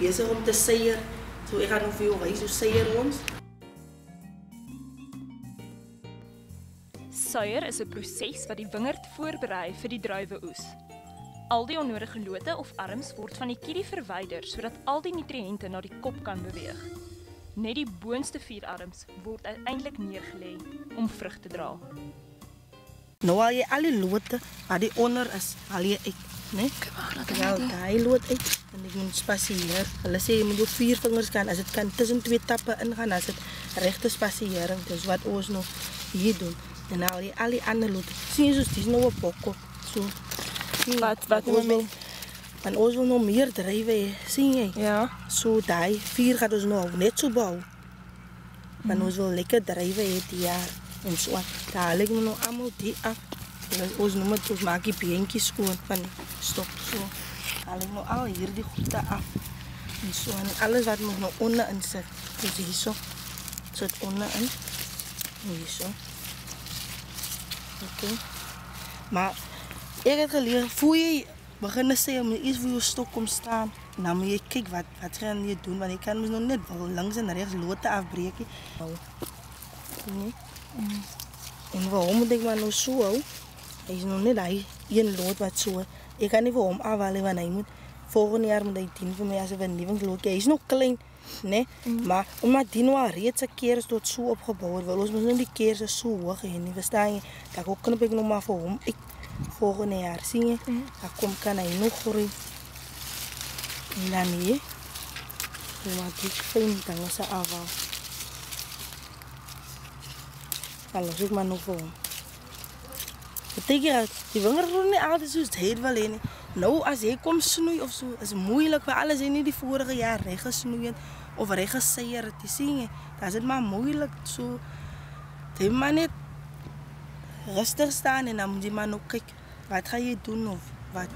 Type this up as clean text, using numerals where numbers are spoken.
bezig om te seier. So ek gaan nog vir jou wys hoe seier ons. Suier is 'n proses wat die wingerd voorberei vir die druiweoes. Al die onnodige lote of arms word van die kiedie verwyder sodat al die nutriënte na die kop kan beweeg. Net die boonste 4 arms word uiteindelik neergelê om vrug te dra. Nou al jy al die lote wat die onder is, haal jy uit, né? Ja, daai lood uit en ek moet spasieer. Hulle sê jy moet jou 4 vingers kan, as dit kan tussen 2 tappe ingaan, as dit regte spasiering, dis wat ons nog hier doen. En haal jy al die ander lote. Sien jy soos dis nou 'n bokko. So. Wat ons wil, want ons wil nog meer drywe hê, sien jy? ja. So daai 4 gaat ons nou net so bou. Want ons wil lekker drywe hê die jaar. En so, daar haal ek nou allemaal die af. Ons noem het, ons maak die beentjies skoon van die stok. So, haal ek nou al hier die goede af. En so, en alles wat moet nou onderin sit. Dus hier so, sit onderin. En hier so. Oké. Maar, ek het geleer, voor jy begin sê, jy moet iets voor jou stok kom staan. En dan moet jy kyk wat gaan jy doen, want jy kan ons nog net links en rechts lote afbreek. Nee. En waarom moet ek maar nou so hou? Hy is nog net hy een lood wat so. Ek kan nie vir hom afhaal, want hy moet volgende jaar moet hy dien vir my as 'n vernuwingsloodjie. Hy is nog klein, né? Maar omdat die nou al reeds 'n keer tot so opgebou het, wil ons mos nou die keer so hoog hê, nie verstaan jy? Dan knip ek nog maar vir hom uit volgende jaar, sien jy? Dan kan hy nog groei. En dan hier, maar die fyn dinge se afhaal. Dan los ek maar nog vir hom. Beteken, die wingerd groei nie altyd soos hy het wil hê nie. Nou, as hy kom snoei of so, is moeilik, vir alles hy nie die vorige jaar reg gesnoei het, of reg geseier het, jy sien jy, dan is dit maar moeilik, so, jy maar net rustig staan, en dan moet jy maar nog kyk, wat ga jy doen, of wat.